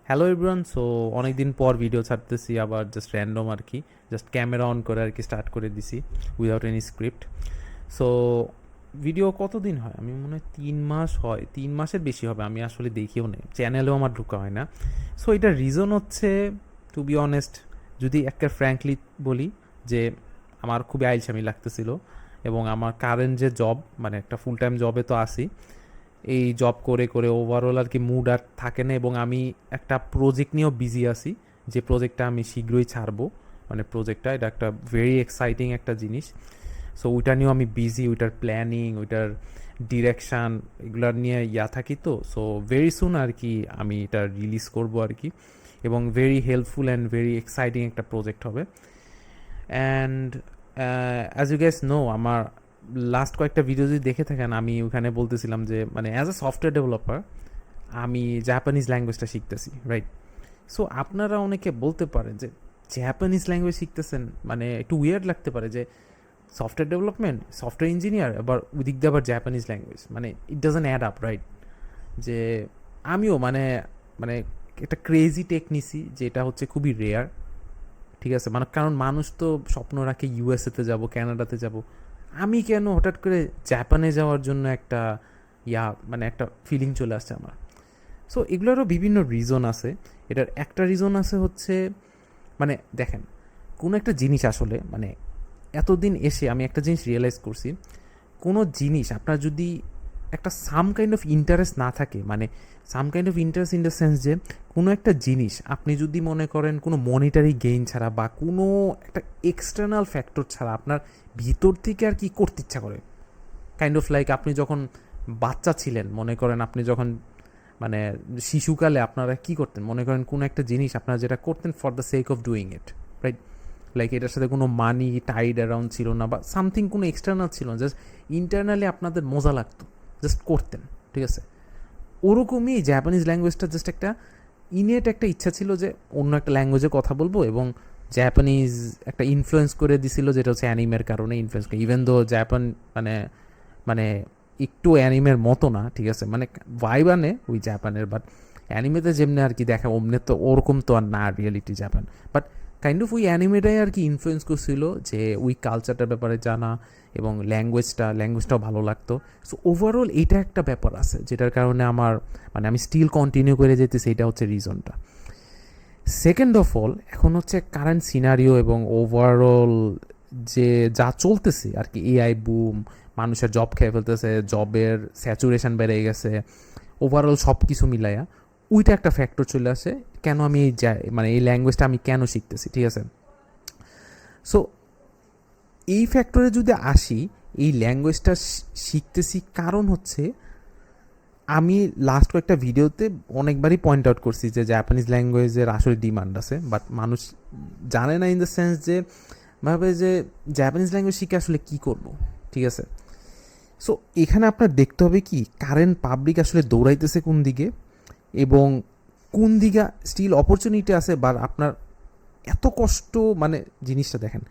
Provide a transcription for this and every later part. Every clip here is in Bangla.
Hello everyone. সো অনেকদিন পর ভিডিও ছাড়তেছি, আবার জাস্ট র্যান্ডম আর কি, জাস্ট ক্যামেরা অন করে আর কি স্টার্ট করে দিছি without any script. So video কতদিন হয়, আমি মনে হয় 3 মাস হয়, 3 মাসের বেশি হবে, আমি আসলে দেখিও নেই, চ্যানেলেও আমার ঢোকা হয় না। সো এটার রিজন হচ্ছে, টু বি অনেস্ট, যদি একটা ফ্র্যাঙ্কলি বলি, যে আমার খুবই আইলসামি লাগতেছিল, এবং আমার কারেন্ট যে জব, মানে একটা ফুল টাইম জবে তো আসি, এই জব করে করে ওভারঅল আর কি মুড আর থাকে না, এবং আমি একটা প্রজেক্ট নিয়েও বিজি আছি, যে প্রজেক্টটা আমি শীঘ্রই ছাড়বো। মানে প্রজেক্টটা এটা একটা ভেরি এক্সাইটিং একটা জিনিস। সো ওইটা নিয়েও আমি বিজি, ওইটার প্ল্যানিং, ওইটার ডিরেকশান, এগুলার নিয়ে থাকি। তো সো ভেরি সুন আর কি আমি এটা রিলিজ করব আর কি, এবং very helpful and very exciting একটা প্রজেক্ট হবে। And as you guys know, আমার লাস্ট কয়েকটা ভিডিও যদি দেখে থাকেন, আমি ওখানে বলতেছিলাম যে মানে অ্যাজ এ সফটওয়্যার ডেভেলপার আমি জাপানিজ ল্যাঙ্গুয়েজটা শিখতেছি, রাইট? সো আপনারা অনেকে বলতে পারেন যে জাপানিজ ল্যাঙ্গুয়েজ শিখতেছেন, মানে একটু উইয়ার্ড লাগতে পারে যে সফটওয়্যার ডেভেলপমেন্ট, সফটওয়্যার ইঞ্জিনিয়ার, আবার ওইদিক দিয়ে আবার জাপানিজ ল্যাঙ্গুয়েজ, মানে it doesn't add up, right? যে আমিও মানে মানে একটা ক্রেজি টেকনিসি, যেটা হচ্ছে খুবই রেয়ার, ঠিক আছে? মানে কারণ মানুষ তো স্বপ্ন রাখে ইউএসএতে যাব, ক্যানাডাতে যাব, আমি কেন হঠাৎ করে জাপানে যাওয়ার জন্য একটা মানে একটা ফিলিং চলে আসছে আমার। সো এগুলোরও বিভিন্ন রিজন আছে। এটার একটা রিজন আছে হচ্ছে, মানে দেখেন, কোনো একটা জিনিস আসলে মানে এতদিন এসে আমি একটা জিনিস রিয়েলাইজ করছি, কোনো জিনিস আপনার যদি একটা সাম কাইন্ড অফ ইন্টারেস্ট না থাকে, মানে some kind of interest in the sense যে কোনো একটা জিনিস আপনি যদি মনে করেন কোনো মনিটারি গেইন ছাড়া বা কোনো একটা এক্সটার্নাল ফ্যাক্টর ছাড়া আপনার ভিতর থেকে আর কি করতে ইচ্ছা করে, কাইন্ড অফ লাইক আপনি যখন বাচ্চা ছিলেন, মনে করেন আপনি যখন মানে শিশুকালে আপনারা কি করতেন, মনে করেন কোনো একটা জিনিস আপনারা যেটা করতেন for the sake of doing it, right? Like এটার সাথে কোনো মানি টাইড অ্যারাউন্ড ছিল না, বা সামথিং কোনো এক্সটার্নাল ছিল না, জাস্ট ইন্টারনালি আপনাদের মজা লাগতো, জাস্ট করতেন, ঠিক আছে? ওরকমই জাপানিজ ল্যাঙ্গুয়েজটা জাস্ট একটা ইনেট একটা ইচ্ছা ছিল যে অন্য একটা ল্যাঙ্গুয়েজে কথা বলবো, এবং জাপানিজ একটা ইনফ্লুয়েন্স করে দিছিল, যেটা হচ্ছে অ্যানিমের কারণে ইনফ্লুয়েন্স করে, ইভেন দো জাপান মানে মানে একটু অ্যানিমের মতো না, ঠিক আছে? মানে ভাইব আনে ওই জাপানের, বাট অ্যানিমেতে যেমনি আর কি দেখা অমনে তো ওরকম তো আর না reality Japan, but kind of ওই অ্যানিমেটাই আর কি ইনফ্লুয়েন্স করছিল, যে ওই কালচারটার ব্যাপারে জানা, এবং ল্যাঙ্গুয়েজটাও ভালো লাগতো। সো ওভারঅল এইটা একটা ব্যাপার আছে, যেটার কারণে আমার মানে আমি স্টিল কন্টিনিউ করে যেতেছি, এটা হচ্ছে রিজনটা। সেকেন্ড অফ অল, এখন হচ্ছে কারেন্ট সিনারিও এবং ওভারঅল যে যা চলতেছে আর কি, এআই বুম, মানুষের জব খেয়ে ফেলতেছে, জবের স্যাচুরেশন বেড়ে গেছে, ওভারঅল সব কিছু মিলাইয়া ওইটা একটা ফ্যাক্টর চলে আসে, কেন আমি এই মানে এই ল্যাঙ্গুয়েজটা আমি কেন শিখতেছি, ঠিক আছে? সো এই ফ্যাক্টরে যদি আসি, এই ল্যাঙ্গুয়েজটা শিখতেছি কারণ হচ্ছে, আমি লাস্ট কয়েকটা ভিডিওতে অনেকবারই পয়েন্ট আউট করছি যে জাপানিজ ল্যাঙ্গুয়েজের আসলে ডিমান্ড আছে, বাট মানুষ জানে না, ইন দ্য সেন্স যে ভাবে যে জাপানিজ ল্যাঙ্গুয়েজ শিখে আসলে কী করব, ঠিক আছে? সো এখানে আপনার দেখতে হবে কি কারেন্ট পাবলিক আসলে দৌড়াইতেছে কোন দিকে, এবং কোন দিকে স্টিল অপরচুনিটি আছে, বা আপনার এত কষ্ট, মানে জিনিসটা দেখেন,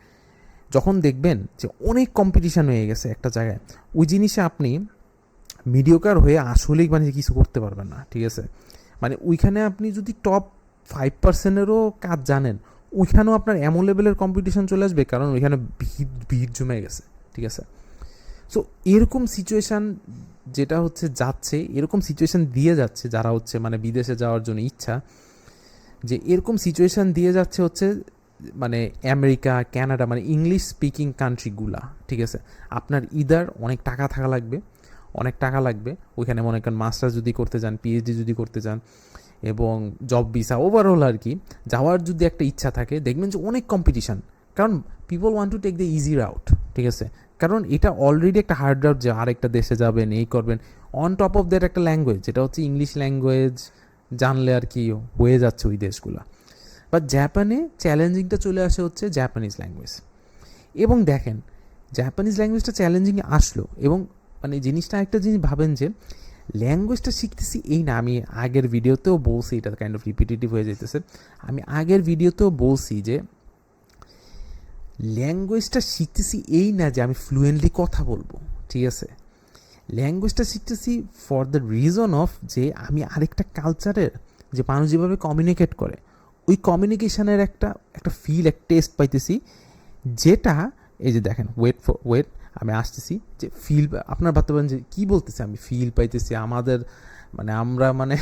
যখন দেখবেন যে অনেক কম্পিটিশান হয়ে গেছে একটা জায়গায়, ওই জিনিসে আপনি মিডিওকার হয়ে আসলেই মানে কিছু করতে পারবেন না, ঠিক আছে? মানে ওইখানে আপনি যদি টপ 5%-এরও কাজ জানেন, ওইখানেও আপনার এমন লেভেলের কম্পিটিশন চলে আসবে, কারণ ওইখানে ভিড় ভিড় জমে গেছে, ঠিক আছে? সো এরকম সিচুয়েশান যেটা হচ্ছে যাচ্ছে, এরকম সিচুয়েশান দিয়ে যাচ্ছে যারা হচ্ছে মানে বিদেশে যাওয়ার জন্য ইচ্ছা, যে এরকম সিচুয়েশান দিয়ে যাচ্ছে হচ্ছে মানে আমেরিকা, কানাডা, মানে ইংলিশ স্পিকিং কান্ট্রিগুলা, ঠিক আছে? আপনার ইদার অনেক টাকা থাকা লাগবে, অনেক টাকা লাগবে ওইখানে, মনে করেন মাস্টার্স যদি করতে চান, পিএইচডি যদি করতে চান, এবং জব ভিসা ওভারঅল আর কি যাওয়ার যদি একটা ইচ্ছা থাকে, দেখবেন যে অনেক কম্পিটিশান, কারণ people want to take the easy route, ঠিক আছে? কারণ এটা অলরেডি একটা হার্ড রাউট, যে আরেকটা দেশে যাবেন, এই করবেন, অন টপ অফ দ্যাট একটা ল্যাঙ্গুয়েজ, যেটা হচ্ছে ইংলিশ ল্যাঙ্গুয়েজ জানলে আর কি হয়ে যাচ্ছে ওই দেশগুলো। বাট জাপানে চ্যালেঞ্জিংটা চলে আসে হচ্ছে জাপানিজ ল্যাঙ্গুয়েজ। এবং দেখেন, জাপানিজ ল্যাঙ্গুয়েজটা চ্যালেঞ্জিং আসলো, এবং মানে জিনিসটা একটা জিনিস ভাবেন যে ল্যাঙ্গুয়েজটা শিখতেছি এই না, আমি আগের ভিডিওতেও বলছি, এটা কাইন্ড অফ রিপিটেটিভ হয়ে যেতেছে, আমি আগের ভিডিওতেও বলছি যে ল্যাঙ্গুয়েজটা শিখতেছি এই না যে আমি ফ্লুয়েন্টলি কথা বলবো, ঠিক আছে? ল্যাঙ্গুয়েজটা শিখতেছি ফর দ্য রিজন অফ যে আমি আরেকটা কালচারের যে মানুষ যেভাবে কমিউনিকেট করে ওই কমিউনিকেশনের একটা একটা ফিল, একটা টেস্ট পাইতেছি, যেটা এই যে দেখেন ওয়েট আমি আসতেছি, যে ফিল আপনার ভাবতে পারেন যে কী বলতেছি, আমি ফিল পাইতেছি আমাদের মানে আমরা মানে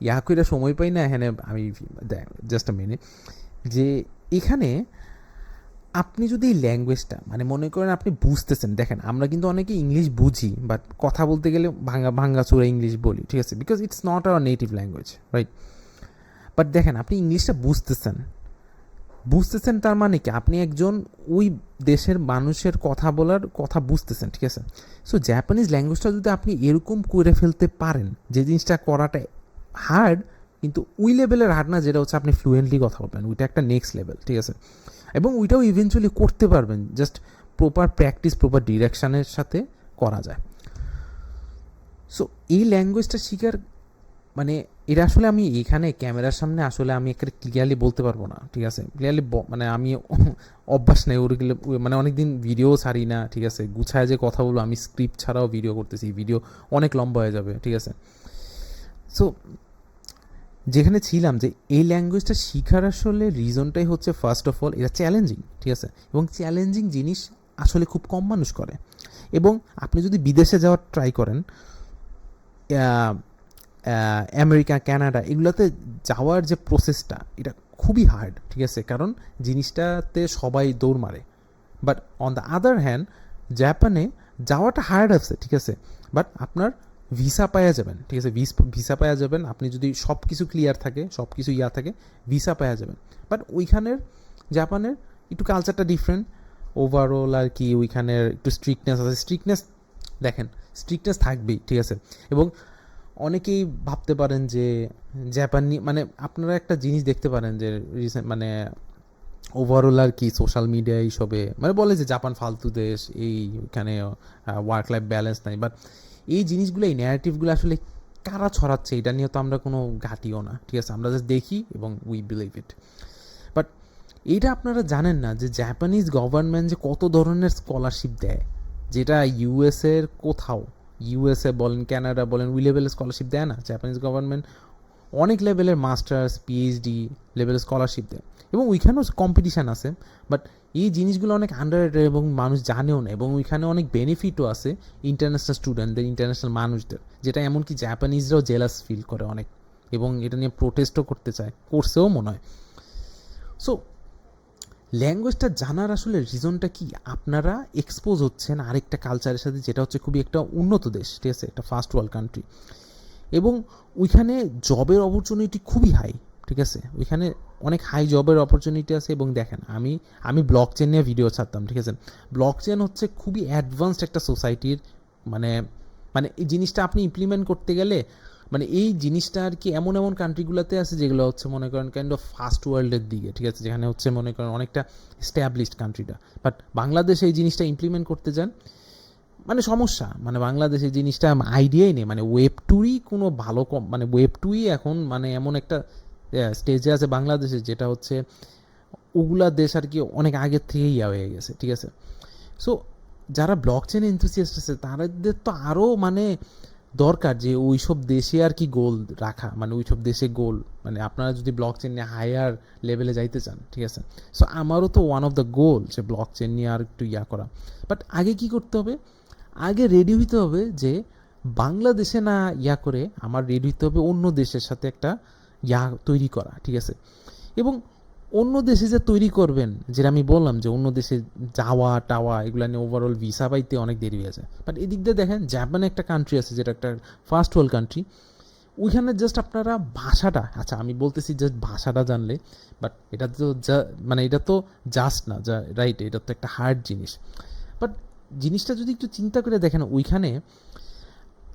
ইয়া করে সময় পাই না এখানে। আমি জাস্ট আ মিনিট, যে এখানে আপনি যদি এই ল্যাঙ্গুয়েজটা মানে মনে করেন আপনি বুঝতেছেন, দেখেন আমরা কিন্তু অনেকে ইংলিশ বুঝি বাট কথা বলতে গেলে ভাঙ্গা চোরা ইংলিশ বলি, ঠিক আছে, because it's not our native language, right? But দেখেন আপনি ইংলিশটা বুঝতেছেন তার মানে কি আপনি একজন ওই দেশের মানুষের কথা বলার কথা বুঝতেছেন, ঠিক আছে? সো জাপানিজ ল্যাঙ্গুয়েজটা যদি আপনি এরকম করে ফেলতে পারেন, যে জিনিসটা করাটা হার্ড কিন্তু ওই লেভেলের হার্ড না যেটা হচ্ছে আপনি ফ্লুয়েন্টলি কথা বলবেন, ওইটা একটা নেক্সট লেভেল, ঠিক আছে? এবং ওইটাও ইভেনচুয়ালি করতে পারবেন, জাস্ট প্রপার প্র্যাকটিস, প্রপার ডিরেকশানের সাথে করা যায়। সো এই ল্যাঙ্গুয়েজটা শিখার মানে এটা আসলে আমি এখানে ক্যামেরার সামনে আসলে আমি একটা ক্লিয়ারলি বলতে পারবো না, ঠিক আছে? ক্লিয়ারলি মানে আমি অভ্যাস নেই ওরগুলো, মানে অনেকদিন ভিডিও ছাড়ি না, ঠিক আছে? গুছায় যে কথা বলবো, আমি স্ক্রিপ্ট ছাড়াও ভিডিও করতেছি, ভিডিও অনেক লম্বা হয়ে যাবে, ঠিক আছে? সো যেখানে ছিলাম যে এই ল্যাঙ্গুয়েজটা শেখার আসলে রিজনটাই হচ্ছে ফার্স্ট অফ অল এটা চ্যালেঞ্জিং, ঠিক আছে? এবং চ্যালেঞ্জিং জিনিস আসলে খুব কম মানুষ করে। এবং আপনি যদি বিদেশে যাওয়ার ট্রাই করেন, আমেরিকা, কানাডা, এগুলোতে যাওয়ার যে প্রসেসটা এটা খুবই হার্ড, ঠিক আছে? কারণ জিনিসটাতে সবাই দৌড় মারে। But on the other hand জাপানে যাওয়াটা হার্ড আছে, ঠিক আছে? বাট আপনার ভিসা পাওয়া যাবেন, ঠিক আছে? ভিসা পাওয়া যাবেন আপনি যদি সব কিছু ক্লিয়ার থাকে, সব কিছু ইয়া থাকে, ভিসা পাওয়া যাবেন। বাট ওইখানের জাপানের একটু কালচারটা ডিফারেন্ট ওভারঅল আর কি। ওইখানের একটু স্ট্রিক্টনেস আছে, স্ট্রিক্টনেস থাকবেই, ঠিক আছে? এবং অনেকেই ভাবতে পারেন যে জাপানি মানে আপনারা একটা জিনিস দেখতে পারেন যে রিসেন্ট মানে ওভারঅল আর কি সোশ্যাল মিডিয়া এইসবে মানে বলে যে জাপান ফালতু দেশ, এইখানে ওয়ার্ক লাইফ ব্যালেন্স নাই। বাট এই জিনিসগুলো, এই ন্যারেটিভগুলো আসলে কারা ছড়াচ্ছে এটা নিয়ে তো আমরা কোনো ঘাটিও না, ঠিক আছে? আমরা জাস্ট দেখি এবং উই বিলিভ ইট। বাট এইটা আপনারা জানেন না যে জাপানিজ গভর্নমেন্ট যে কত ধরনের স্কলারশিপ দেয়, যেটা ইউএসের কোথাও, ইউএসএ বলেন, কানাডা বলেন, ওই লেভেলের স্কলারশিপ দেয় না। জাপানিজ গভর্নমেন্ট অনেক লেভেলের মাস্টার্স, পিএইচডি লেভেলের স্কলারশিপ দেয় এবং ওইখানেও কম্পিটিশান আছে। বাট এই জিনিসগুলো অনেক আন্ডাররেটেড এবং মানুষ জানেও না, এবং ওইখানে অনেক বেনিফিটও আছে ইন্টারন্যাশনাল স্টুডেন্টদের, ইন্টারন্যাশনাল মানুষদের, যেটা এমনকি জাপানিজরাও জেলাস ফিল করে অনেক, এবং এটা নিয়ে প্রোটেস্টও করতে চায়, করছেও মনে হয়। সো ল্যাঙ্গুয়েজটা জানার আসলে রিজনটা কি, আপনারা এক্সপোজ হচ্ছেন আরেকটা কালচারের সাথে, যেটা হচ্ছে খুবই একটা উন্নত দেশ, ঠিক আছে? একটা ফার্স্ট ওয়ার্ল্ড কান্ট্রি, এবং ওইখানে জবের অপরচুনিটি খুবই হাই, ঠিক আছে? ওইখানে অনেক হাই জবের অপরচুনিটি আছে। এবং দেখেন আমি ব্লক চেন নিয়ে ভিডিও ছাড়তাম, ঠিক আছে? ব্লক চেন হচ্ছে খুবই অ্যাডভান্সড একটা সোসাইটির মানে মানে এই জিনিসটা আপনি ইমপ্লিমেন্ট করতে গেলে মানে এই জিনিসটা আর কি এমন এমন কান্ট্রিগুলোতে আছে যেগুলো হচ্ছে মনে করেন কাইন্ড অফ ফার্স্ট ওয়ার্ল্ডের দিকে, ঠিক আছে? যেখানে হচ্ছে মনে করেন অনেকটা এস্টাবলিশড কান্ট্রিটা। বাট বাংলাদেশে এই জিনিসটা ইমপ্লিমেন্ট করতে যান মানে সমস্যা, মানে বাংলাদেশে জিনিসটা আইডিয়াই নেই, মানে ওয়েব টুই কোনো ভালো মানে ওয়েব টুই এখন মানে এমন একটা স্টেজে আছে বাংলাদেশে, যেটা হচ্ছে ওগুলা দেশ আর কি অনেক আগের থেকেই ইয়া হয়ে গেছে, ঠিক আছে? সো যারা ব্লক চেন এনথুসিয়াস্ট আছে তাদের তো আরও মানে দরকার যে ওইসব দেশে আর কি গোল রাখা, মানে ওইসব দেশে গোল মানে আপনারা যদি ব্লক চেন নিয়ে হায়ার লেভেলে যাইতে চান, ঠিক আছে? সো আমারও তো ওয়ান অফ দ্য গোল যে ব্লক চেন নিয়ে আর একটু ইয়া করা। বাট আগে কি করতে হবে, আগে রেডি হইতে হবে যে বাংলাদেশে না ইয়া করে আমার রেডি হইতে হবে অন্য দেশের সাথে একটা ইয়া তৈরি করা, ঠিক আছে? এবং অন্য দেশে যে তৈরি করবেন, যেটা আমি বললাম যে অন্য দেশে যাওয়া টাওয়া এগুলো নিয়ে ওভারঅল ভিসা পাইতে অনেক দেরি হয়ে যায়। বাট এদিক দিয়ে দেখেন জাপানে একটা কান্ট্রি আছে যেটা একটা ফার্স্ট ওয়ার্ল্ড কান্ট্রি, ওইখানে জাস্ট আপনারা ভাষাটা, আচ্ছা আমি বলতেছি জাস্ট ভাষাটা জানলে, বাট এটা তো মানে এটা তো জাস্ট না যা, রাইট? এটা তো একটা হার্ড জিনিস। বাট জিনিসটা যদি একটু চিন্তা করে দেখেন, ওইখানে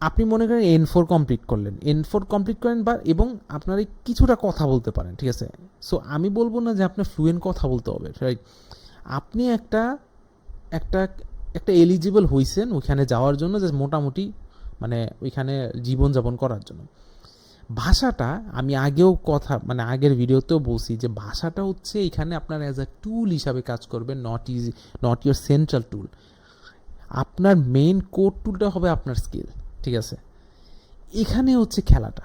আপনি মনে করেন N4 কমপ্লিট করলেন, N4 কমপ্লিট করেন বা এবং আপনার কিছুটা কথা বলতে পারেন, ঠিক আছে? সো আমি বলবো না যে আপনার ফ্লুয়েন্ট কথা বলতে হবে, রাইট? আপনি একটা একটা একটা এলিজিবল হইছেন ওইখানে যাওয়ার জন্য, যে মোটামুটি মানে ওইখানে জীবনযাপন করার জন্য। ভাষাটা আমি আগেও কথা মানে আগের ভিডিওতেও বলছি যে ভাষাটা হচ্ছে এখানে আপনার অ্যাজ আ টুল হিসাবে কাজ করবে, নট ইউর সেন্ট্রাল টুল। আপনার মেইন কোর টুলটা হবে আপনার স্কিল, ঠিক আছে? এখানে হচ্ছে খেলাটা।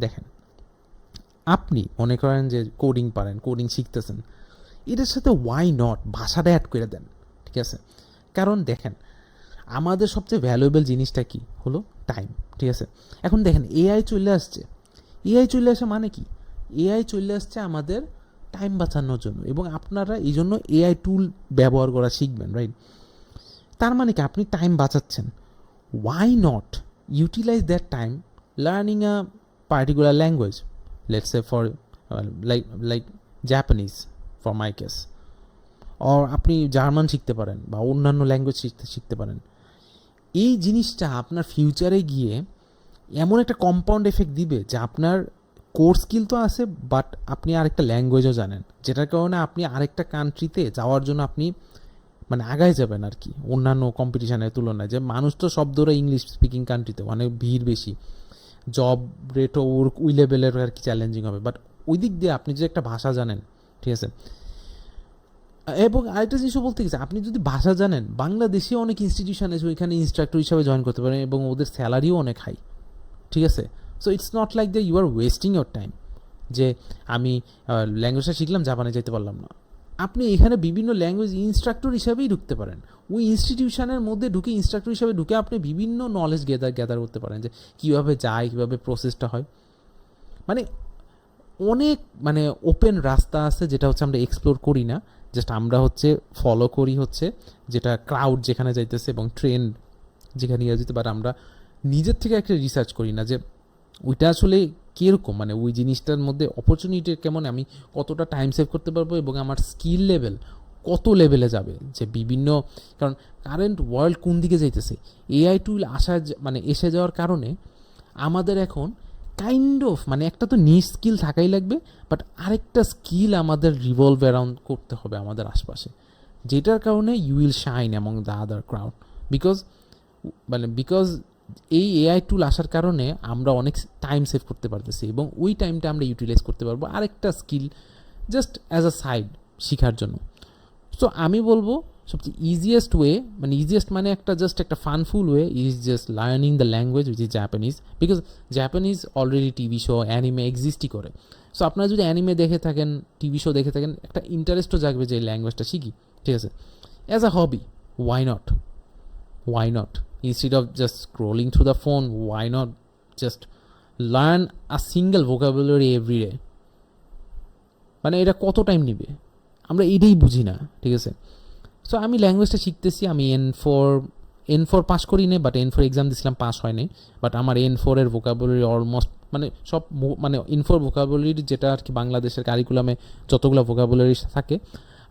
দেখেন আপনি মনে করেন যে কোডিং পারেন, কোডিং শিখতেছেন, এটার সাথে ওয়াই নট ভাষাটা অ্যাড করে দেন, ঠিক আছে? কারণ দেখেন, আমাদের সবচেয়ে ভ্যালুয়েবল জিনিসটা কি হলো টাইম, ঠিক আছে? এখন দেখেন এআই চলে আসছে, এআই চলে আসে মানে কি, এআই চলে আসছে আমাদের টাইম বাঁচানোর জন্য, এবং আপনারা এই জন্য এআই টুল ব্যবহার করা শিখবেন, রাইট? তার মানে কি আপনি time বাঁচাচ্ছেন, why not utilize that time learning a particular language, let's say for like Japanese for my case, or আপনি জার্মান শিখতে পারেন বা অন্যান্য ল্যাঙ্গুয়েজ শিখতে পারেন। এই জিনিসটা আপনার ফিউচারে গিয়ে এমন একটা কম্পাউন্ড এফেক্ট দিবে যে আপনার কোর স্কিল তো আছে, বাট আপনি আরেকটা ল্যাঙ্গুয়েজও জানেন, যেটার কারণে আপনি আরেকটা কান্ট্রিতে যাওয়ার জন্য আপনি মানে আগায় যাবেন আর কি, অন্যান্য কম্পিটিশানের তুলনায়। যে মানুষ তো সব ধরে ইংলিশ স্পিকিং কান্ট্রিতে অনেক ভিড় বেশি, জব রেটও ওই লেভেলের আর কি চ্যালেঞ্জিং হবে, বাট ওই দিক দিয়ে আপনি যে একটা ভাষা জানেন, ঠিক আছে? এবং আরেকটা জিনিসও বলতে গেছে, আপনি যদি ভাষা জানেন, বাংলাদেশে অনেক ইনস্টিটিউশন আছে ওইখানে ইনস্ট্রাক্টর হিসাবে জয়েন করতে পারেন, এবং ওদের স্যালারিও অনেক হাই, ঠিক আছে? So it's not like the you are wasting your time, যে আমি ল্যাঙ্গুয়েজটা শিখলাম জাপানে যেতে পারলাম না। আপনি এখানে বিভিন্ন ল্যাঙ্গুয়েজ ইনস্ট্রাক্টর হিসাবেই ঢুকতে পারেন, ওই ইনস্টিটিউশনের মধ্যে ঢুকে ইনস্ট্রাক্টর হিসাবে ঢুকে আপনি বিভিন্ন নলেজ গ্যাদার করতে পারেন, যে কীভাবে যায়, কীভাবে প্রসেসটা হয়। মানে অনেক মানে ওপেন রাস্তা আছে, যেটা হচ্ছে আমরা এক্সপ্লোর করি না, জাস্ট আমরা হচ্ছে ফলো করি হচ্ছে যেটা ক্রাউড যেখানে যাইতেছে এবং ট্রেন্ড যেখানে নিয়ে যেতে, বাট আমরা নিজের থেকে একটা রিসার্চ করি না যে ওইটা আসলে কীরকম, মানে ওই জিনিসটার মধ্যে অপরচুনিটি কেমন, আমি কতটা টাইম সেভ করতে পারবো, এবং আমার স্কিল লেভেল কত লেভেলে যাবে। যে বিভিন্ন, কারণ কারেন্ট ওয়ার্ল্ড কোন দিকে যাইতেছে, এআই টুল মানে এসে যাওয়ার কারণে আমাদের এখন কাইন্ড অফ মানে একটা তো নিজ স্কিল থাকাই লাগবে, বাট আরেকটা স্কিল আমাদের রিভলভ অ্যারাউন্ড করতে হবে আমাদের আশপাশে, যেটার কারণে you will shine among the other crowd. Because এই এআই টুল আসার কারণে আমরা অনেক টাইম সেভ করতে পারতেছি, এবং ওই টাইমটা আমরা ইউটিলাইজ করতে পারবো আরেকটা skill just as a side শেখার জন্য। সো আমি বলবো সবচেয়ে ইজিয়েস্ট ওয়ে, মানে ইজিয়েস্ট মানে একটা জাস্ট একটা funful way is just learning the language which is Japanese, because Japanese already TV show anime এক্সিস্টই করে। সো আপনারা যদি অ্যানিমে দেখে থাকেন, টিভি শো দেখে থাকেন, একটা ইন্টারেস্টও জাগবে যে এই ল্যাঙ্গুয়েজটা শিখি, ঠিক আছে? As a hobby, why not, why not, instead of just scrolling through the phone, why not just learn a single vocabulary every day? মানে এটা কত টাইম নিবে আমরা এটাই বুঝি না, ঠিক আছে? সো আমি ল্যাঙ্গুয়েজটা শিখতেছি, আমি এন ফোর পাস করি নি, বাট এন4 এক্সাম দিয়েছিলাম, পাস হয়নি, বাট আমার এন4-এর ভোকাবুলারি অলমোস্ট মানে সব মানে এন4 ভোকাবুলারি যেটা আর কি বাংলাদেশের কারিকুলামে যতগুলো ভোকাবুলারি থাকে,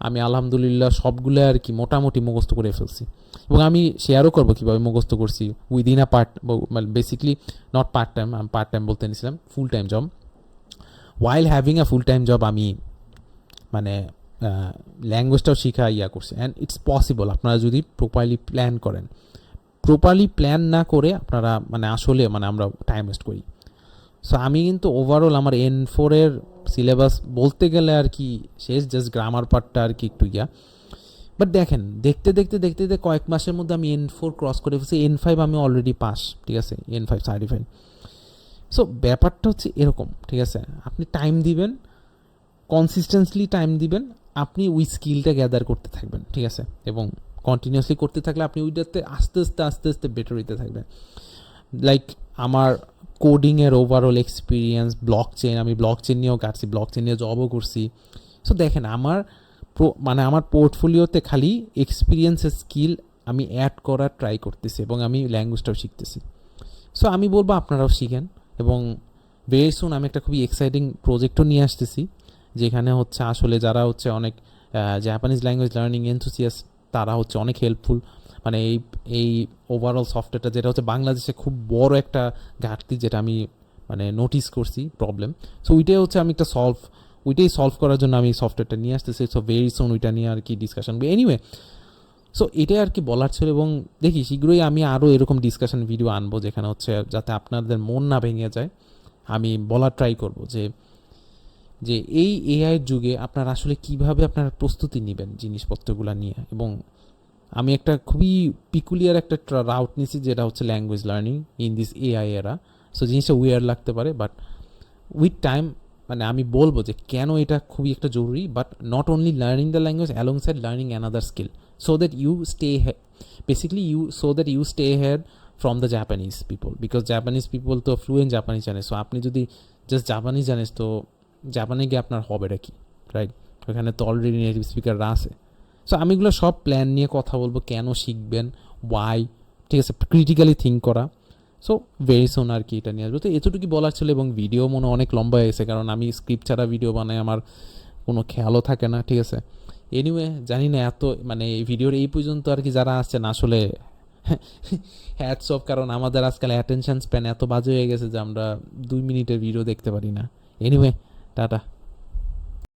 আমি আলহামদুলিল্লাহ সবগুলো আর কি মোটামুটি মুখস্থ করে ফেলছি, এবং আমি শেয়ারও করবো কীভাবে মুখস্থ করছি উইদিন আ মানে বেসিকলি নট পার্ট টাইম, আমি পার্ট টাইম বলতে নিয়েছিলাম full time job, while having a full time job আমি মানে ল্যাঙ্গুয়েজটাও শিখা করছি। অ্যান্ড ইটস পসিবল আপনারা যদি প্রপারলি প্ল্যান করেন। প্রপারলি প্ল্যান না করে আপনারা মানে আসলে মানে আমরা টাইম ওয়েস্ট করি। সো আমি কিন্তু ওভারঅল আমার এন4-এর সিলেবাস বলতে গেলে আর কি শেষ, জাস্ট গ্রামার পার্টটা আর কি একটু বাট দেখেন দেখতে দেখতে কয়েক মাসের মধ্যে আমি এন4 ক্রস করে ফেলছি, এন5 আমি অলরেডি পাস, ঠিক আছে, এন5 সার্টিফাইড। সো ব্যাপারটা হচ্ছে এরকম, ঠিক আছে? আপনি টাইম দিবেন, কনসিস্টেন্সলি টাইম দিবেন, আপনি ওই স্কিলটা গ্যাদার করতে থাকবেন, ঠিক আছে? এবং কন্টিনিউয়াসলি করতে থাকলে আপনি ওইটাতে আস্তে আস্তে বেটার হইতে থাকবেন। লাইক আমার কোডিংয়ের ওভারঅল এক্সপিরিয়েন্স, আমি ব্লক চেন নিয়েও কাটছি, ব্লক চেন নিয়ে জবও করছি। সো দেখেন আমার মানে আমার পোর্টফোলিওতে খালি এক্সপিরিয়েন্সের স্কিল আমি অ্যাড করার ট্রাই করতেছি, এবং আমি ল্যাঙ্গুয়েজটাও শিখতেছি। সো আমি বলবো আপনারাও শিখেন, এবং ভেরি সুন আমি একটা খুবই এক্সাইটিং প্রজেক্টও নিয়ে আসতেছি, যেখানে হচ্ছে আসলে যারা হচ্ছে অনেক জাপানিজ ল্যাঙ্গুয়েজ লার্নিং এনথুসিয়াস্ট তারা হচ্ছে অনেক হেল্পফুল। মানে এই ওভারঅল সফটওয়্যারটা যেটা হচ্ছে বাংলাদেশে খুব বড় একটা ঘাটতি, যেটা আমি মানে নোটিস করছি প্রবলেম। সো ওইটাই হচ্ছে আমি একটা ওইটাই সলভ করার জন্য আমি সফটওয়্যারটা নিয়ে আসতেছি। সো ভেরি সুন ওইটা নিয়ে আর কি ডিসকাশন, এনিওয়ে সো এটাই আর কি বলার ছিল। এবং দেখি শীঘ্রই আমি আরও এরকম ডিসকাশন ভিডিও আনবো, যেখানে হচ্ছে যাতে আপনাদের মন না ভেঙে যায়। আমি বলার ট্রাই করবো যে এই এআইয়ের যুগে আপনারা আসলে কিভাবে আপনারা প্রস্তুতি নেবেন জিনিসপত্রগুলো নিয়ে। এবং আমি একটা খুবই পিকুলিয়ার একটা রাউট নিয়েছি, যেটা হচ্ছে language learning in this AI এরা। সো জিনিসটা উইয়ার লাগতে পারে, বাট উইথ টাইম মানে আমি বলবো যে কেন এটা খুবই একটা জরুরি, but not only learning the language alongside learning another skill, so that you stay basically you so that you stay ahead from the Japanese people, because Japanese people তো ফ্লুয়েন্ট জাপানিজ জানে। সো আপনি যদি জাস্ট জাপানিজ জানিস তো জাপানে গিয়ে আপনার হবেটা কি, রাইট? ওখানে তো অলরেডি নেটিভ স্পিকাররা আছে। সো আমি এগুলো সব প্ল্যান নিয়ে কথা বলবো, কেন শিখবেন, ওয়াই, ঠিক আছে, ক্রিটিক্যালি থিঙ্ক করা। সো ভেরি সুন আর কি এটা নিয়ে আসবো। তো এতটুকু বলার ছিল, এবং ভিডিও মনে অনেক লম্বা হয়ে গেছে, কারণ আমি স্ক্রিপ্ট ছাড়া ভিডিও বানাই, আমার কোনো খেয়ালও থাকে না, ঠিক আছে। এনিওয়ে জানি না এত মানে এই ভিডিওর এই পর্যন্ত আর কি যারা আসছেন, আসলে হ্যাটস অফ, কারণ আমাদের আজকাল অ্যাটেনশন স্প্যান এত বাজে হয়ে গেছে যে আমরা 2 মিনিটের ভিডিও দেখতে পারি না। Anyway tata.